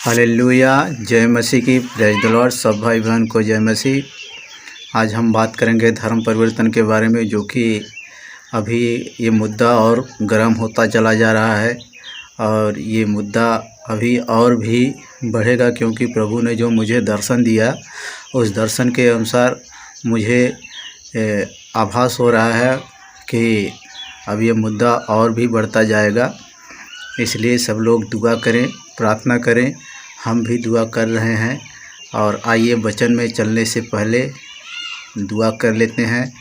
Hallelujah. जय मसीह की। Praise the Lord. सब भाई बहन को जय मसीह। आज हम बात करेंगे धर्म परिवर्तन के बारे में, जो कि अभी ये मुद्दा और गर्म होता चला जा रहा है और ये मुद्दा अभी और भी बढ़ेगा, क्योंकि प्रभु ने जो मुझे दर्शन दिया उस दर्शन के अनुसार मुझे आभास हो रहा है कि अब ये मुद्दा और भी बढ़ता जाएगा। इसलिए सब लोग दुआ करें, प्रार्थना करें। हम भी दुआ कर रहे हैं। और आइए वचन में चलने से पहले दुआ कर लेते हैं,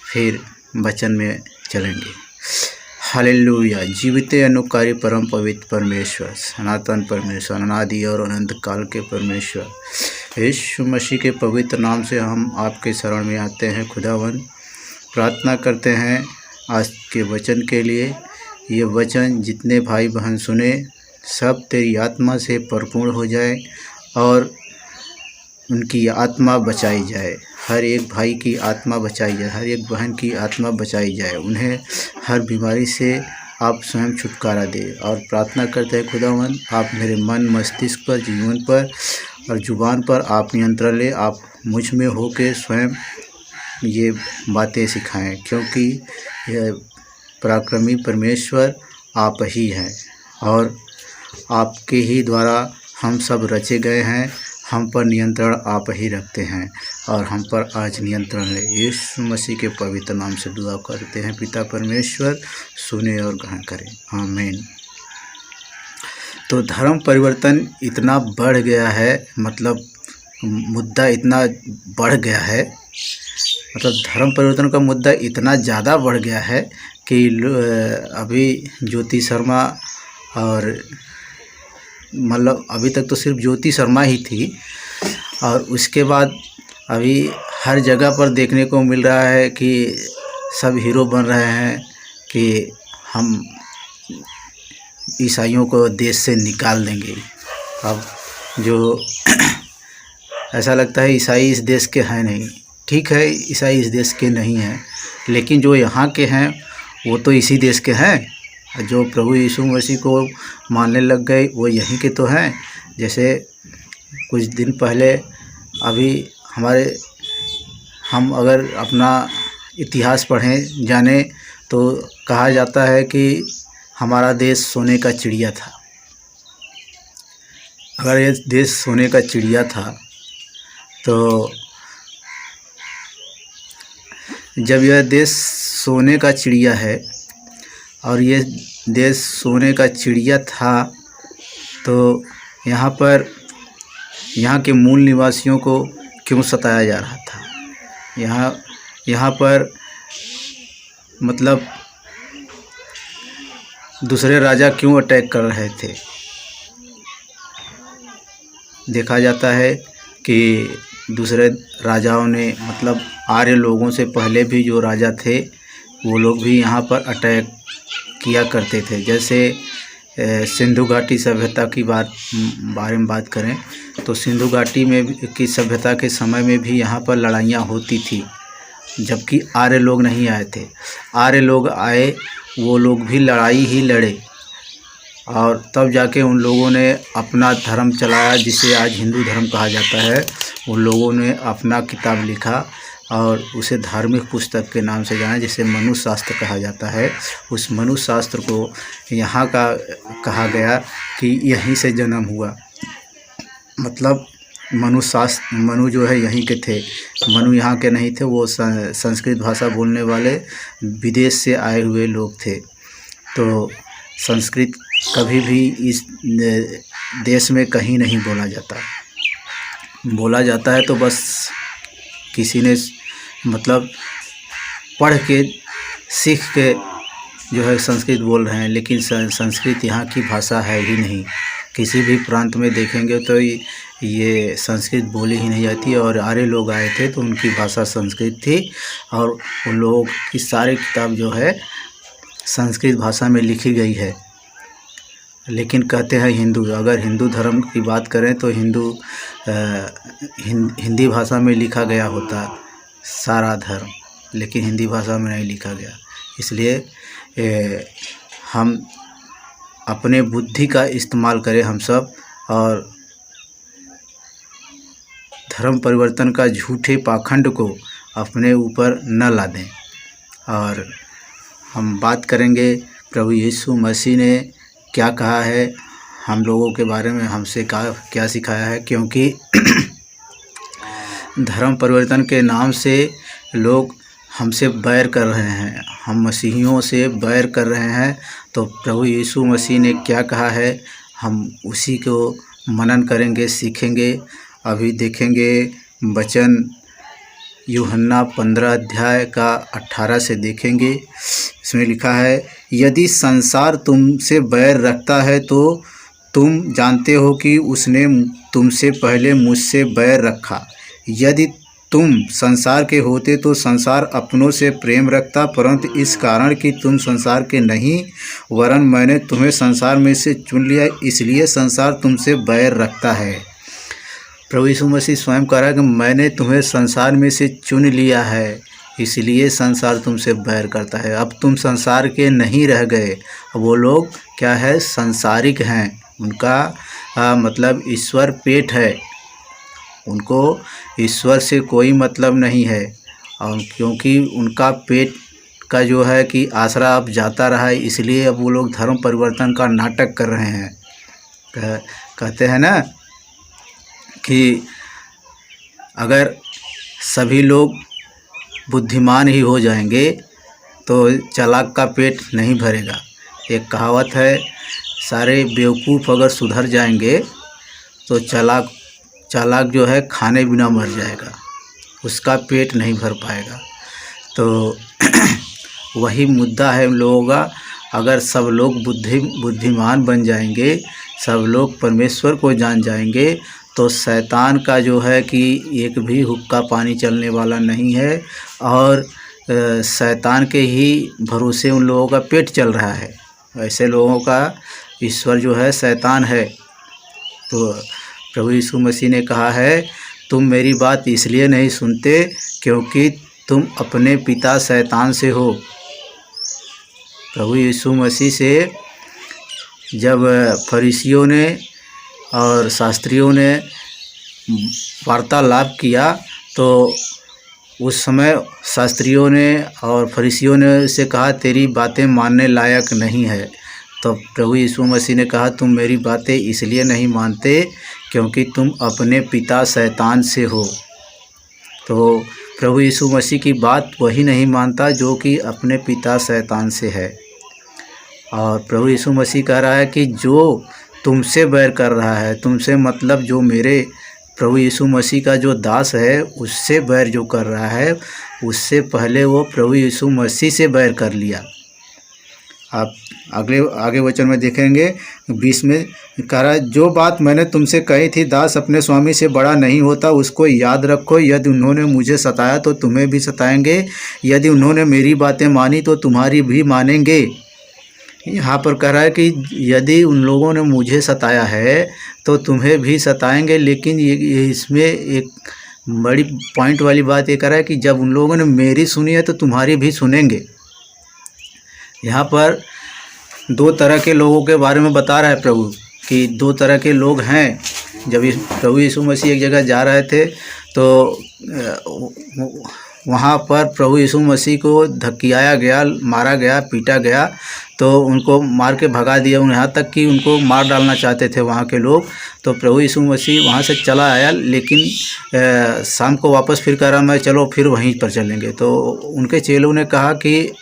फिर वचन में चलेंगे। हालेलुया। जीवित अनुकारी परम पवित्र परमेश्वर, सनातन परमेश्वर, अनादि और अनंत काल के परमेश्वर, यीशु मसीह के पवित्र नाम से हम आपके शरण में आते हैं। खुदावन, प्रार्थना करते हैं आज के वचन के लिए। ये वचन जितने भाई बहन सुने, सब तेरी आत्मा से परिपूर्ण हो जाए और उनकी आत्मा बचाई जाए। हर एक भाई की आत्मा बचाई जाए, हर एक बहन की आत्मा बचाई जाए। उन्हें हर बीमारी से आप स्वयं छुटकारा दे। और प्रार्थना करते हैं खुदावन, आप मेरे मन, मस्तिष्क पर, जीवन पर और जुबान पर आप नियंत्रण ले। आप मुझ में हो के स्वयं ये बातें सिखाएं, क्योंकि यह पराक्रमी परमेश्वर आप ही हैं और आपके ही द्वारा हम सब रचे गए हैं। हम पर नियंत्रण आप ही रखते हैं और हम पर आज नियंत्रण ले। यीशु मसीह के पवित्र नाम से दुआ करते हैं। पिता परमेश्वर सुने और ग्रहण करें। आमीन। तो धर्म परिवर्तन इतना बढ़ गया है, मतलब मुद्दा इतना बढ़ गया है, मतलब धर्म परिवर्तन का मुद्दा इतना ज़्यादा बढ़ गया है कि अभी ज्योति शर्मा और मतलब अभी तक तो सिर्फ ज्योति शर्मा ही थी, और उसके बाद अभी हर जगह पर देखने को मिल रहा है कि सब हीरो बन रहे हैं कि हम ईसाइयों को देश से निकाल देंगे। अब जो ऐसा लगता है ईसाई इस देश के हैं नहीं। ठीक है, ईसाई इस देश के नहीं हैं, लेकिन जो यहाँ के हैं वो तो इसी देश के हैं। जो प्रभु यीशु मसीह को मानने लग गए वो यहीं के तो हैं। जैसे कुछ दिन पहले अभी हम अगर अपना इतिहास पढ़ें, जाने, तो कहा जाता है कि हमारा देश सोने का चिड़िया था। अगर ये देश सोने का चिड़िया था, तो जब यह देश सोने का चिड़िया है और ये देश सोने का चिड़िया था, तो यहाँ के मूल निवासियों को क्यों सताया जा रहा था? यहाँ पर मतलब दूसरे राजा क्यों अटैक कर रहे थे? देखा जाता है कि दूसरे राजाओं ने, मतलब आर्य लोगों से पहले भी जो राजा थे वो लोग भी यहाँ पर अटैक किया करते थे। जैसे सिंधु घाटी सभ्यता की बारे में बात करें तो सिंधु घाटी में की सभ्यता के समय में भी यहाँ पर लड़ाइयाँ होती थी, जबकि आर्य लोग नहीं आए थे। आर्य लोग आए, वो लोग भी लड़ाई ही लड़े और तब जाके उन लोगों ने अपना धर्म चलाया, जिसे आज हिंदू धर्म कहा जाता है। उन लोगों ने अपना किताब लिखा और उसे धार्मिक पुस्तक के नाम से जाना, जिसे मनुष्य शास्त्र कहा जाता है। उस मनुष्य शास्त्र को यहाँ का कहा गया कि यहीं से जन्म हुआ। मतलब मनु जो है यहीं के थे, मनु यहाँ के नहीं थे। वो संस्कृत भाषा बोलने वाले विदेश से आए हुए लोग थे। तो संस्कृत कभी भी इस देश में कहीं नहीं बोला जाता है तो बस किसी ने मतलब पढ़ के सीख के जो है संस्कृत बोल रहे हैं, लेकिन संस्कृत यहाँ की भाषा है ही नहीं। किसी भी प्रांत में देखेंगे तो ये संस्कृत बोली ही नहीं जाती। और आर्य लोग आए थे तो उनकी भाषा संस्कृत थी और उन लोगों की सारी किताब जो है संस्कृत भाषा में लिखी गई है। लेकिन कहते हैं हिंदू, अगर हिंदू धर्म की बात करें तो हिंदी भाषा में लिखा गया होता सारा धर्म, लेकिन हिंदी भाषा में नहीं लिखा गया। इसलिए हम अपने बुद्धि का इस्तेमाल करें हम सब, और धर्म परिवर्तन का झूठे पाखंड को अपने ऊपर न लादें। और हम बात करेंगे प्रभु यीशु मसीह ने क्या कहा है हम लोगों के बारे में, हमसे क्या सिखाया है। क्योंकि धर्म परिवर्तन के नाम से लोग हमसे बैर कर रहे हैं, हम मसीहियों से बैर कर रहे हैं। तो प्रभु यीशु मसीह ने क्या कहा है हम उसी को मनन करेंगे, सीखेंगे। अभी देखेंगे वचन यूहन्ना 15 अध्याय का 18 से देखेंगे। इसमें लिखा है, यदि संसार तुमसे बैर रखता है तो तुम जानते हो कि उसने तुमसे पहले मुझसे बैर रखा। यदि तुम संसार के होते तो संसार अपनों से प्रेम रखता, परंतु इस कारण कि तुम संसार के नहीं वरन मैंने तुम्हें संसार में से चुन लिया, इसलिए संसार तुमसे बैर रखता है। प्रभु यीशु मसीह स्वयं कह रहा है कि मैंने तुम्हें संसार में से चुन लिया है, इसलिए संसार तुमसे बैर करता है। अब तुम संसार के नहीं रह गए, वो लोग क्या है संसारिक हैं, उनका मतलब ईश्वर पेट है, उनको ईश्वर से कोई मतलब नहीं है। और क्योंकि उनका पेट का जो है कि आसरा अब जाता रहा है, इसलिए अब वो लोग धर्म परिवर्तन का नाटक कर रहे हैं। कहते हैं ना कि अगर सभी लोग बुद्धिमान ही हो जाएंगे तो चालाक का पेट नहीं भरेगा। एक कहावत है, सारे बेवकूफ़ अगर सुधर जाएंगे तो चालाक जो है खाने बिना मर जाएगा, उसका पेट नहीं भर पाएगा। तो वही मुद्दा है हम लोगों का। अगर सब लोग बुद्धिमान बन जाएंगे, सब लोग परमेश्वर को जान जाएंगे, तो शैतान का जो है कि एक भी हुक्का पानी चलने वाला नहीं है। और शैतान के ही भरोसे उन लोगों का पेट चल रहा है। ऐसे लोगों का ईश्वर जो है शैतान है। तो प्रभु यीशु मसीह ने कहा है, तुम मेरी बात इसलिए नहीं सुनते क्योंकि तुम अपने पिता शैतान से हो। प्रभु यीशु मसीह से जब फरीसियों ने और शास्त्रियों ने वार्तालाप किया तो उस समय शास्त्रियों ने और फरीसियों ने उससे कहा, तेरी बातें मानने लायक नहीं है। तो प्रभु यीशु मसीह ने कहा, तुम मेरी बातें इसलिए नहीं मानते क्योंकि तुम अपने पिता शैतान से हो। तो प्रभु यीशु मसीह की बात वही नहीं मानता जो कि अपने पिता शैतान से है। और प्रभु यीशु मसीह कह रहा है कि जो तुमसे बैर कर रहा है, तुमसे मतलब जो मेरे प्रभु यीशु मसीह का जो दास है उससे बैर जो कर रहा है, उससे पहले वो प्रभु यीशु मसीह से बैर कर लिया। आप आगे वचन में देखेंगे 20 में कह रहा है, जो बात मैंने तुमसे कही थी, दास अपने स्वामी से बड़ा नहीं होता, उसको याद रखो। यदि उन्होंने मुझे सताया तो तुम्हें भी सताएंगे, यदि उन्होंने मेरी बातें मानी तो तुम्हारी भी मानेंगे। यहाँ पर कह रहा है कि यदि उन लोगों ने मुझे सताया है तो तुम्हें भी सताएंगे। लेकिन ये इसमें एक बड़ी पॉइंट वाली बात ये कह रहा है कि जब उन लोगों ने मेरी सुनी है तो तुम्हारी भी सुनेंगे। यहाँ पर दो तरह के लोगों के बारे में बता रहा है प्रभु कि दो तरह के लोग हैं। जब प्रभु यीशु मसीह एक जगह जा रहे थे तो वहाँ पर प्रभु यीशु मसीह को धक्कियाया गया, मारा गया, पीटा गया, तो उनको मार के भगा दिया। यहाँ तक कि उनको मार डालना चाहते थे वहाँ के लोग। तो प्रभु यीशु मसीह वहाँ से चला आया, लेकिन शाम को वापस फिर कह रहा मैं चलो फिर वहीं पर चलेंगे। तो उनके चेलों ने कहा कि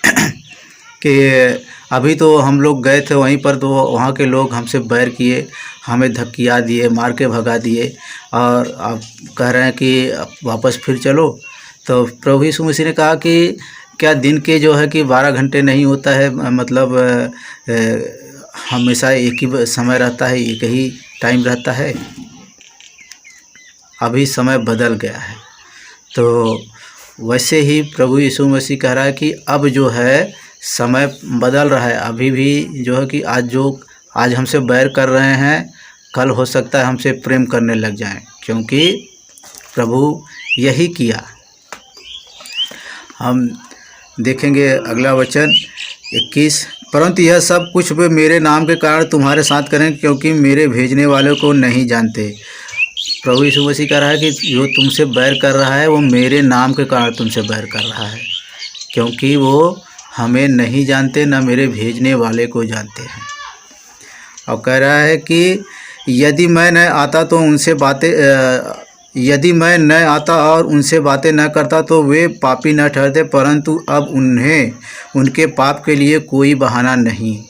अभी तो हम लोग गए थे वहीं पर, तो वहाँ के लोग हमसे बैर किए, हमें धक्किया दिए, मार के भगा दिए, और अब कह रहे हैं कि वापस फिर चलो। तो प्रभु यीशु मसीह ने कहा कि क्या दिन के जो है कि 12 घंटे नहीं होता है, मतलब हमेशा एक ही समय रहता है, एक ही टाइम रहता है। अभी समय बदल गया है। तो वैसे ही प्रभु यीशु मसीह कह रहा है कि अब जो है समय बदल रहा है। अभी भी जो है कि आज हमसे बैर कर रहे हैं, कल हो सकता है हमसे प्रेम करने लग जाएं, क्योंकि प्रभु यही किया। हम देखेंगे अगला वचन 21, परंतु यह सब कुछ वे मेरे नाम के कारण तुम्हारे साथ करें, क्योंकि मेरे भेजने वाले को नहीं जानते। प्रभु यीशु मसीह कह रहा है कि जो तुमसे बैर कर रहा है वो मेरे नाम के कारण तुमसे बैर कर रहा है, क्योंकि वो हमें नहीं जानते, न मेरे भेजने वाले को जानते हैं। और कह रहा है कि यदि मैं न आता और उनसे बातें न करता तो वे पापी न ठहरते, परंतु अब उन्हें उनके पाप के लिए कोई बहाना नहीं।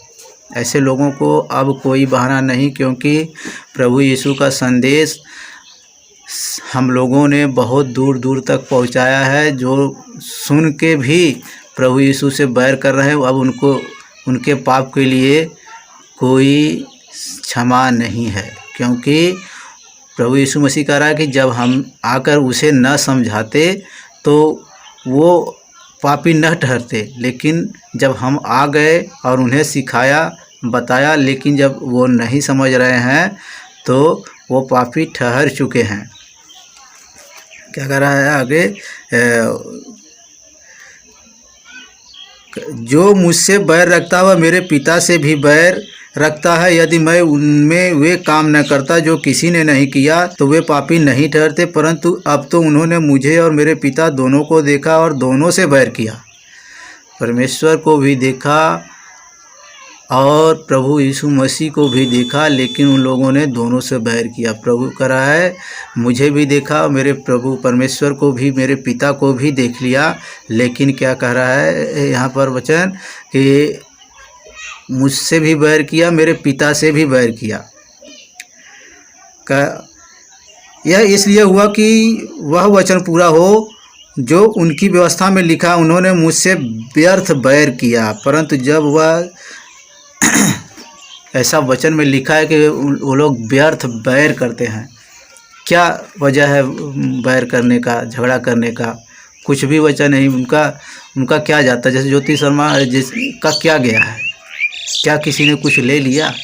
ऐसे लोगों को अब कोई बहाना नहीं, क्योंकि प्रभु यीशु का संदेश हम लोगों ने बहुत दूर दूर तक पहुंचाया है। जो सुन के भी प्रभु यीशु से बैर कर रहे हैं, अब उनको उनके पाप के लिए कोई क्षमा नहीं है, क्योंकि प्रभु यीशु मसीह कह रहा है कि जब हम आकर उसे न समझाते तो वो पापी न ठहरते, लेकिन जब हम आ गए और उन्हें सिखाया बताया, लेकिन जब वो नहीं समझ रहे हैं तो वो पापी ठहर चुके हैं। क्या कह रहा है आगे, जो मुझसे बैर रखता है वह मेरे पिता से भी बैर रखता है। यदि मैं उनमें वे काम न करता जो किसी ने नहीं किया तो वे पापी नहीं ठहरते, परंतु अब तो उन्होंने मुझे और मेरे पिता दोनों को देखा और दोनों से बैर किया। परमेश्वर को भी देखा और प्रभु यीशु मसीह को भी देखा, लेकिन उन लोगों ने दोनों से बैर किया। प्रभु कह रहा है मुझे भी देखा, मेरे प्रभु परमेश्वर को भी, मेरे पिता को भी देख लिया, लेकिन क्या कह रहा है यहाँ पर वचन कि मुझसे भी बैर किया, मेरे पिता से भी बैर किया। यह इसलिए हुआ कि वह वचन पूरा हो जो उनकी व्यवस्था में लिखा, उन्होंने मुझसे व्यर्थ बैर किया। परंतु जब वह ऐसा वचन में लिखा है कि वो लोग व्यर्थ बैर करते हैं, क्या वजह है बैर करने का, झगड़ा करने का? कुछ भी वजह नहीं, उनका क्या जाता है। जैसे ज्योति शर्मा जिसका क्या गया है, क्या किसी ने कुछ ले लिया?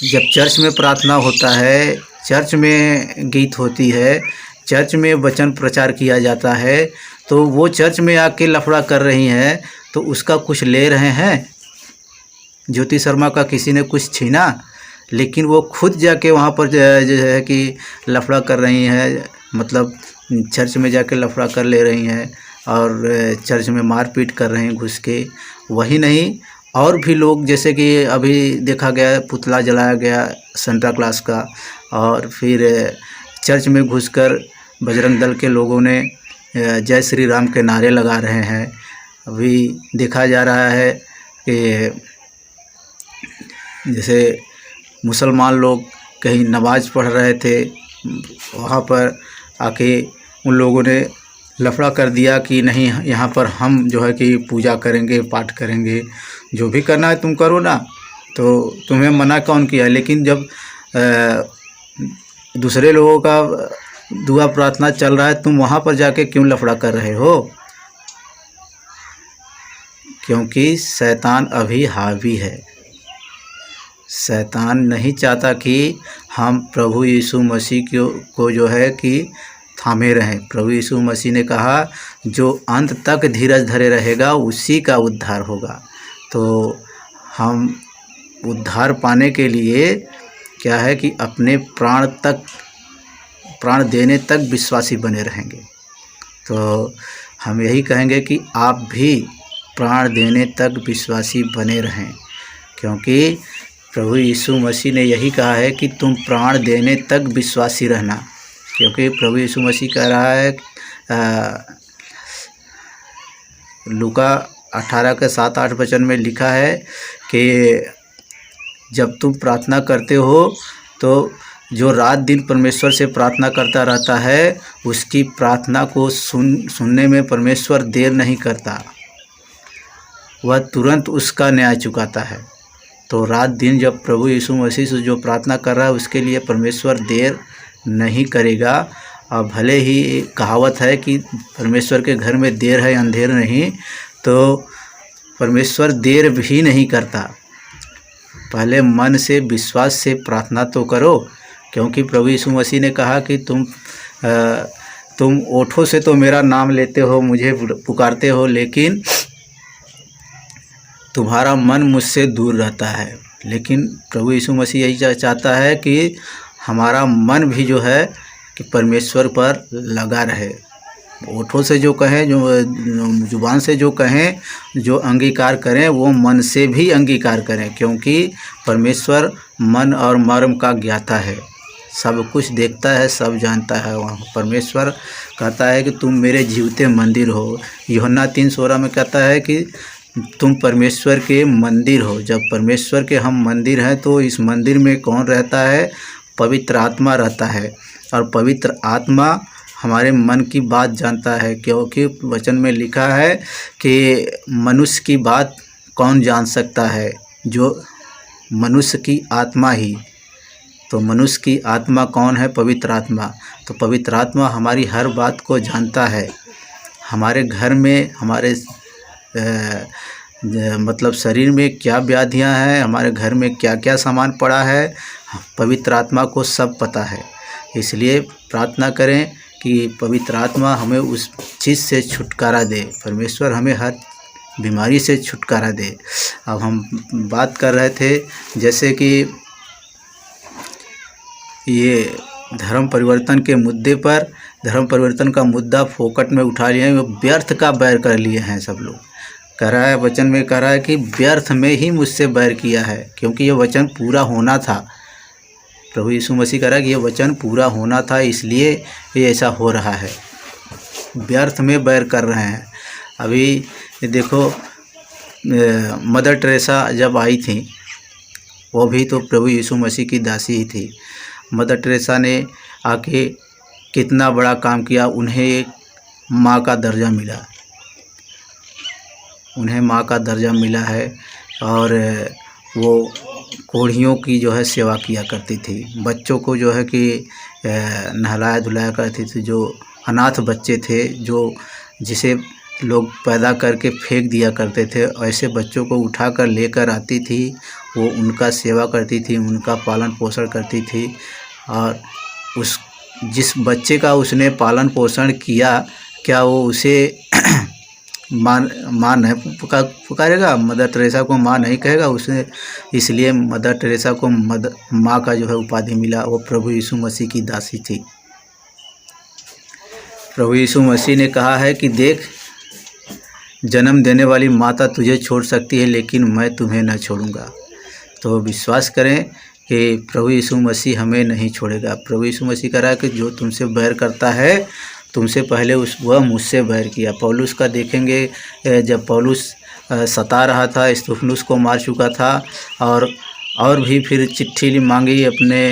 जब चर्च में प्रार्थना होता है, चर्च में गीत होती है, चर्च में वचन प्रचार किया जाता है, तो वो चर्च में आके लफड़ा कर रही हैं, तो उसका कुछ ले रहे हैं? ज्योति शर्मा का किसी ने कुछ छीना? लेकिन वो खुद जाके वहाँ पर जो है कि लफड़ा कर रही हैं, मतलब चर्च में जाके लफड़ा कर ले रही हैं और चर्च में मारपीट कर रहे हैं घुस के। वही नहीं, और भी लोग, जैसे कि अभी देखा गया पुतला जलाया गया सेंटा क्लॉज का, और फिर चर्च में घुसकर बजरंग दल के लोगों ने जय श्री राम के नारे लगा रहे हैं। अभी देखा जा रहा है कि जैसे मुसलमान लोग कहीं नमाज़ पढ़ रहे थे, वहाँ पर आके उन लोगों ने लफड़ा कर दिया कि नहीं, यहाँ पर हम जो है कि पूजा करेंगे, पाठ करेंगे, जो भी करना है तुम करो ना, तो तुम्हें मना कौन किया? लेकिन जब दूसरे लोगों का दुआ प्रार्थना चल रहा है, तुम वहाँ पर जाके क्यों लफड़ा कर रहे हो? क्योंकि शैतान अभी हावी है। शैतान नहीं चाहता कि हम प्रभु यीशु मसीह को जो है कि थामे रहें। प्रभु यीशु मसीह ने कहा जो अंत तक धीरज धरे रहेगा उसी का उद्धार होगा। तो हम उद्धार पाने के लिए क्या है कि अपने प्राण देने तक विश्वासी बने रहेंगे। तो हम यही कहेंगे कि आप भी प्राण देने तक विश्वासी बने रहें, क्योंकि प्रभु यीशु मसीह ने यही कहा है कि तुम प्राण देने तक विश्वासी रहना। क्योंकि प्रभु यीशु मसीह कह रहा है लूका 18 के 7-8 वचन में लिखा है कि जब तुम प्रार्थना करते हो तो जो रात दिन परमेश्वर से प्रार्थना करता रहता है उसकी प्रार्थना को सुनने में परमेश्वर देर नहीं करता, वह तुरंत उसका न्याय चुकाता है। तो रात दिन जब प्रभु यीशु मसीह से जो प्रार्थना कर रहा है उसके लिए परमेश्वर देर नहीं करेगा। और भले ही कहावत है कि परमेश्वर के घर में देर है अंधेर नहीं, तो परमेश्वर देर भी नहीं करता। पहले मन से विश्वास से प्रार्थना तो करो, क्योंकि प्रभु यीशु मसीह ने कहा कि तुम ओठों से तो मेरा नाम लेते हो, मुझे पुकारते हो, लेकिन तुम्हारा मन मुझसे दूर रहता है। लेकिन प्रभु यीशु मसीह यही चाहता है कि हमारा मन भी जो है कि परमेश्वर पर लगा रहे। होठों से जो कहें, जो जुबान से जो कहें, जो अंगीकार करें, वो मन से भी अंगीकार करें, क्योंकि परमेश्वर मन और मर्म का ज्ञाता है, सब कुछ देखता है, सब जानता है। वहाँ परमेश्वर कहता है कि तुम मेरे जीवते मंदिर हो। यूहन्ना 3:16 में कहता है कि तुम परमेश्वर के मंदिर हो। जब परमेश्वर के हम मंदिर हैं तो इस मंदिर में कौन रहता है? पवित्र आत्मा रहता है। और पवित्र आत्मा हमारे मन की बात जानता है, क्योंकि वचन में लिखा है कि मनुष्य की बात कौन जान सकता है? जो मनुष्य की आत्मा ही। तो मनुष्य की आत्मा कौन है? पवित्र आत्मा। तो पवित्र आत्मा हमारी हर बात को जानता है। हमारे घर में, हमारे मतलब शरीर में क्या व्याधियां हैं, हमारे घर में क्या क्या सामान पड़ा है, पवित्र आत्मा को सब पता है। इसलिए प्रार्थना करें कि पवित्र आत्मा हमें उस चीज़ से छुटकारा दे, परमेश्वर हमें हर बीमारी से छुटकारा दे। अब हम बात कर रहे थे जैसे कि ये धर्म परिवर्तन के मुद्दे पर, धर्म परिवर्तन का मुद्दा फोकट में उठा लिए हैं, वो व्यर्थ का बैर कर लिए हैं सब लोग। कह रहा है, वचन में कह रहा है कि व्यर्थ में ही मुझसे बैर किया है, क्योंकि ये वचन पूरा होना था। प्रभु यीशु मसीह कह रहा है कि ये वचन पूरा होना था, इसलिए ये ऐसा हो रहा है। व्यर्थ में बैर कर रहे हैं। अभी देखो, मदर टेरेसा जब आई थी, वो भी तो प्रभु यीशु मसीह की दासी ही थी। मदर टेरेसा ने आके कितना बड़ा काम किया। उन्हें एक माँ का दर्जा मिला, उन्हें माँ का दर्जा मिला है। और वो कोढ़ियों की जो है सेवा किया करती थी, बच्चों को जो है कि नहलाया धुलाया करती थी। जो अनाथ बच्चे थे, जो जिसे लोग पैदा करके फेंक दिया करते थे, ऐसे बच्चों को उठाकर लेकर आती थी, वो उनका सेवा करती थी, उनका पालन पोषण करती थी। और उस जिस बच्चे का उसने पालन पोषण किया, क्या वो उसे माँ नहीं पुकारेगा? मदर टेरेसा को माँ नहीं कहेगा उसे। इसलिए मदर टेरेसा को माँ का जो है उपाधि मिला। वो प्रभु यीशु मसीह की दासी थी। प्रभु यीशु मसीह ने कहा है कि देख, जन्म देने वाली माता तुझे छोड़ सकती है, लेकिन मैं तुम्हें न छोड़ूंगा। तो विश्वास करें कि प्रभु यीशु मसीह हमें नहीं छोड़ेगा। प्रभु यीशु मसीह कह रहा है कि जो तुमसे बैर करता है, तुमसे पहले वह मुझसे बैर किया। पौलुस का देखेंगे, जब पौलुस सता रहा था, स्तिफनुस को मार चुका था, और भी फिर चिट्ठी मांगी अपने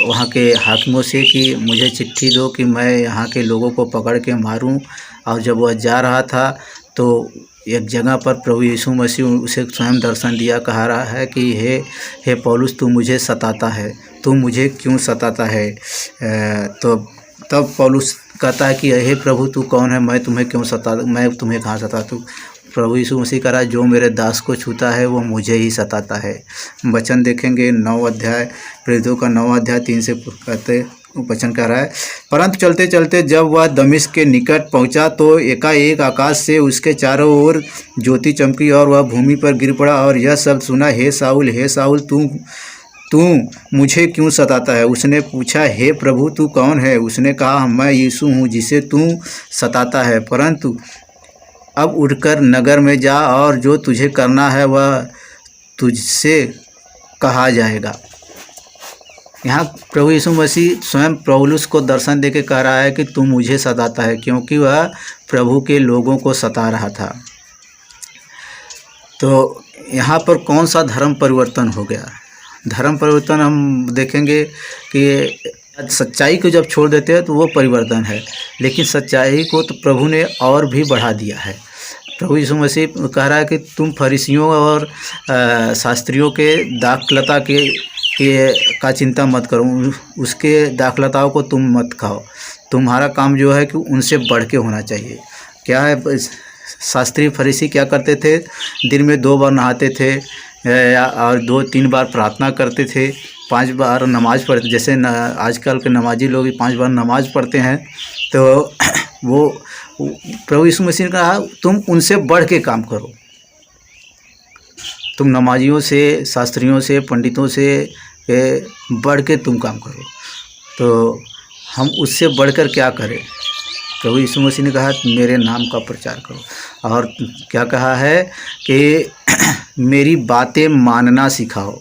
वहाँ के हाकिमों से कि मुझे चिट्ठी दो कि मैं यहाँ के लोगों को पकड़ के मारूं। और जब वह जा रहा था तो एक जगह पर प्रभु यीशु मसीह उसे स्वयं दर्शन दिया। कहा रहा है कि हे पौलुस, तू मुझे सताता है, तू मुझे क्यों सताता है? तो तब पौलुस कहता है कि हे प्रभु, तू कौन है? मैं तुम्हें कहाँ सताता? प्रभु यीशु मसीह कह रहा है, जो मेरे दास को छूता है वो मुझे ही सताता है। वचन देखेंगे 9 अध्याय, प्रेरितों का 9 अध्याय 3 से कहते वचन कह रहा है, परंतु चलते चलते जब वह दमिश्क के निकट पहुंचा तो एकाएक आकाश से उसके चारों ओर ज्योति चमकी और वह भूमि पर गिर पड़ा और यह शब्द सुना, हे साउल, तू मुझे क्यों सताता है? उसने पूछा, हे प्रभु, तू कौन है? उसने कहा, मैं यीशु हूँ जिसे तू सताता है। परंतु अब उठकर नगर में जा और जो तुझे करना है वह तुझसे कहा जाएगा। यहाँ प्रभु यीशु मसीह स्वयं पौलुस को दर्शन देके कह रहा है कि तू मुझे सताता है, क्योंकि वह प्रभु के लोगों को सता रहा था। तो यहाँ पर कौन सा धर्म परिवर्तन हो गया? धर्म परिवर्तन हम देखेंगे कि सच्चाई को जब छोड़ देते हैं तो वो परिवर्तन है, लेकिन सच्चाई को तो प्रभु ने और भी बढ़ा दिया है। प्रभु यीशु मसीह कह रहा है कि तुम फरीसियों और शास्त्रियों के दाखलता का चिंता मत करो, उसके दाखलताओं को तुम मत खाओ। तुम्हारा काम जो है कि उनसे बढ़ के होना चाहिए। क्या है, शास्त्री फरीसी क्या करते थे? दिन में 2 बार नहाते थे और 2-3 बार प्रार्थना करते थे, 5 बार नमाज़ पढ़ते। जैसे आजकल के नमाजी लोग 5 बार नमाज़ पढ़ते हैं। तो वो प्रभु यीशु मसीह ने कहा, तुम उनसे बढ़ के काम करो। तुम नमाजियों से, शास्त्रियों से, पंडितों से कि बढ़ के तुम काम करो, तो हम उससे बढ़कर क्या करें। प्रभु यीशु मसीह ने कहा मेरे नाम का प्रचार करो, और क्या कहा है कि मेरी बातें मानना सिखाओ।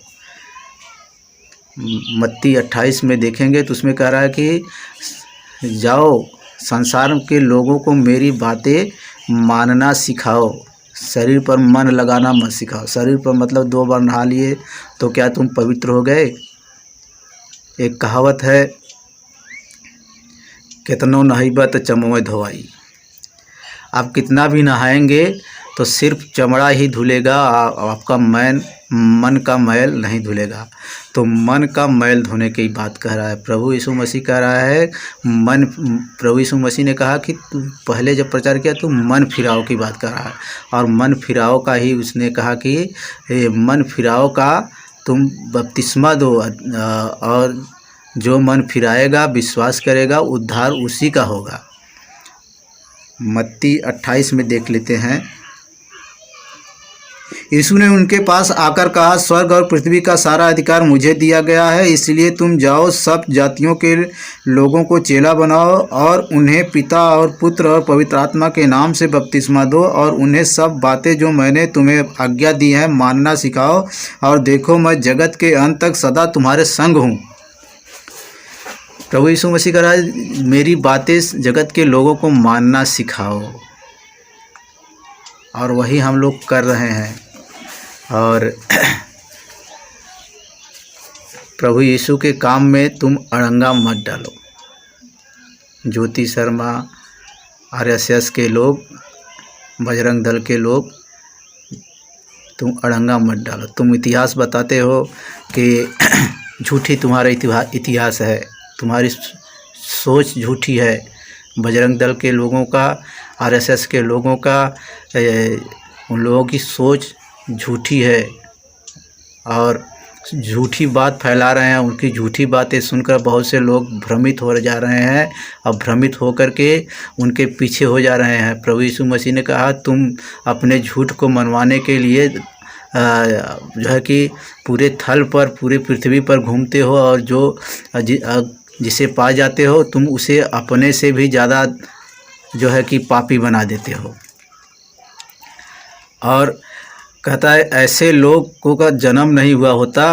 मत्ती 28 में देखेंगे तो उसमें कह रहा है कि जाओ संसार के लोगों को मेरी बातें मानना सिखाओ, शरीर पर मन लगाना मत सिखाओ। शरीर पर मतलब 2 बार नहा लिए तो क्या तुम पवित्र हो गए। एक कहावत है, कितनो नहाइबा तो चमोए धोवाई। आप कितना भी नहाएंगे तो सिर्फ चमड़ा ही धुलेगा, आपका मन का मैल नहीं धुलेगा। तो मन का मैल धोने की बात कह रहा है प्रभु यीशु मसीह। कह रहा है प्रभु यीशु मसीह ने कहा कि तू पहले जब प्रचार किया तो मन फिराओ की बात कर रहा है, और मन फिराओ का ही उसने कहा कि मन फिराओ का तुम बपतिस्मा दो, और जो मन फिराएगा विश्वास करेगा उद्धार उसी का होगा। मत्ती 28 में देख लेते हैं। यीशु ने उनके पास आकर कहा, स्वर्ग और पृथ्वी का सारा अधिकार मुझे दिया गया है, इसलिए तुम जाओ सब जातियों के लोगों को चेला बनाओ और उन्हें पिता और पुत्र और पवित्र आत्मा के नाम से बपतिस्मा दो, और उन्हें सब बातें जो मैंने तुम्हें आज्ञा दी हैं मानना सिखाओ, और देखो मैं जगत के अंत तक सदा तुम्हारे संग हूँ। प्रभु यीशु मसीह कह रहा है मेरी बातें जगत के लोगों को मानना सिखाओ, और वही हम लोग कर रहे हैं। और प्रभु यीशु के काम में तुम अड़ंगा मत डालो। ज्योति शर्मा, RSS के लोग, बजरंग दल के लोग, तुम अड़ंगा मत डालो। तुम इतिहास बताते हो कि झूठी तुम्हारा इतिहास है, तुम्हारी सोच झूठी है। बजरंग दल के लोगों का, RSS के लोगों का, उन लोगों की सोच झूठी है और झूठी बात फैला रहे हैं। उनकी झूठी बातें सुनकर बहुत से लोग भ्रमित हो जा रहे हैं, और भ्रमित होकर के उनके पीछे हो जा रहे हैं। प्रभु यीशु मसीह ने कहा तुम अपने झूठ को मनवाने के लिए जो है कि पूरे थल पर, पूरे पृथ्वी पर घूमते हो, और जो जिसे पा जाते हो तुम उसे अपने से भी ज़्यादा जो है कि पापी बना देते हो। और कहता है ऐसे लोगों का जन्म नहीं हुआ होता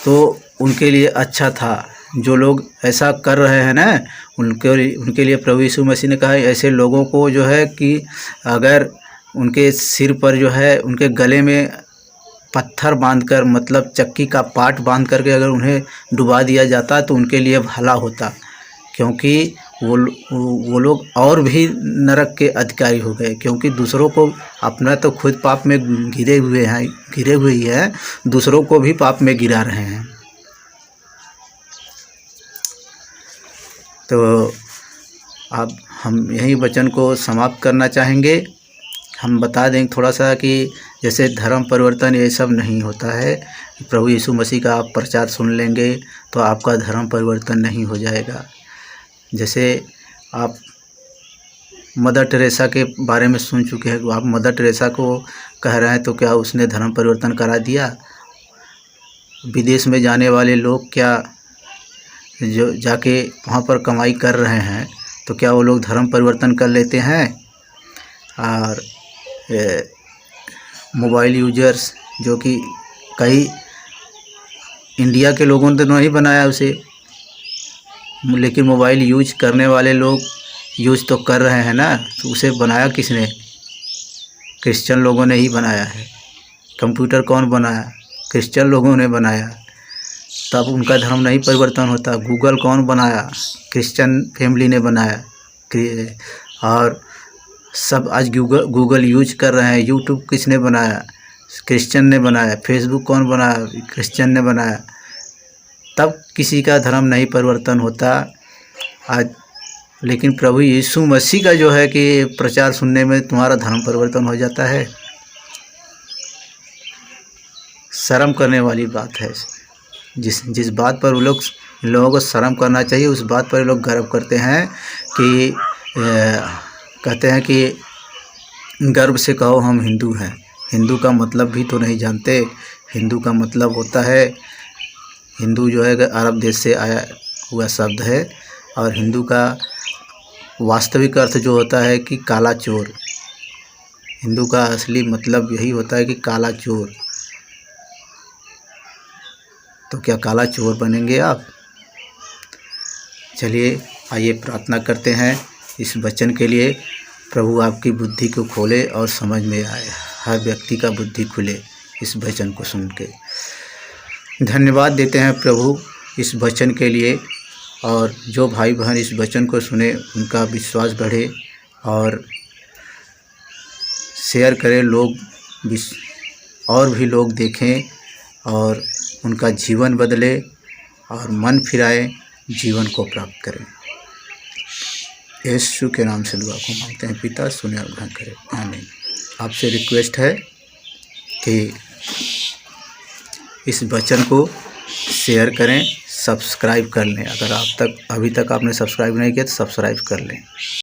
तो उनके लिए अच्छा था। जो लोग ऐसा कर रहे हैं ना, उनके लिए प्रभु यीशु मसीह ने कहा ऐसे लोगों को जो है कि अगर उनके सिर पर जो है, उनके गले में पत्थर बांधकर, मतलब चक्की का पाट बांध करके अगर उन्हें डुबा दिया जाता तो उनके लिए भला होता, क्योंकि वो लोग और भी नरक के अधिकारी हो गए। क्योंकि दूसरों को, अपना तो खुद पाप में घिरे हुए ही हैं, दूसरों को भी पाप में गिरा रहे हैं। तो अब हम यही वचन को समाप्त करना चाहेंगे। हम बता दें थोड़ा सा कि जैसे धर्म परिवर्तन ये सब नहीं होता है। प्रभु यीशु मसीह का आप प्रचार सुन लेंगे तो आपका धर्म परिवर्तन नहीं हो जाएगा। जैसे आप मदर टेरेसा के बारे में सुन चुके हैं, आप मदर टेरेसा को कह रहे हैं तो क्या उसने धर्म परिवर्तन करा दिया? विदेश में जाने वाले लोग क्या जो जाके वहाँ पर कमाई कर रहे हैं तो क्या वो लोग धर्म परिवर्तन कर लेते हैं? और मोबाइल यूजर्स, जो कि कई इंडिया के लोगों ने तो नहीं बनाया उसे, लेकिन मोबाइल यूज करने वाले लोग यूज तो कर रहे हैं ना, तो उसे बनाया किसने? क्रिश्चियन लोगों ने ही बनाया है। कंप्यूटर कौन बनाया? क्रिश्चियन लोगों ने बनाया, तब उनका धर्म नहीं परिवर्तन होता। गूगल कौन बनाया? क्रिश्चियन फैमिली ने बनाया। और सब आज गूगल यूज कर रहे हैं। यूट्यूब किसने बनाया? क्रिश्चियन ने बनाया। फेसबुक कौन बनाया? क्रिश्चियन ने बनाया। तब किसी का धर्म नहीं परिवर्तन होता आज। लेकिन प्रभु यीशु मसीह का जो है कि प्रचार सुनने में तुम्हारा धर्म परिवर्तन हो जाता है। शर्म करने वाली बात है। जिस बात पर वो लोगों को शर्म करना चाहिए, उस बात पर लोग गर्व करते हैं कि कहते हैं कि गर्व से कहो हम हिंदू हैं। हिंदू का मतलब भी तो नहीं जानते। हिंदू का मतलब होता है हिंदू जो है अरब देश से आया हुआ शब्द है और हिंदू का वास्तविक अर्थ जो होता है कि काला चोर। हिंदू का असली मतलब यही होता है कि काला चोर। तो क्या काला चोर बनेंगे आप? चलिए आइए प्रार्थना करते हैं इस वचन के लिए। प्रभु आपकी बुद्धि को खोले और समझ में आए, हर व्यक्ति का बुद्धि खुले इस वचन को सुन के। धन्यवाद देते हैं प्रभु इस वचन के लिए, और जो भाई बहन इस वचन को सुने उनका विश्वास बढ़े और शेयर करें, लोग और भी लोग देखें और उनका जीवन बदले और मन फिराए, जीवन को प्राप्त करें। यीशु के नाम से दुआ को मांगते हैं पिता, सुने और ग्रहण करें, आमीन। आपसे रिक्वेस्ट है कि इस वचन को शेयर करें, सब्सक्राइब कर लें। अगर अभी तक आपने सब्सक्राइब नहीं किया तो सब्सक्राइब कर लें।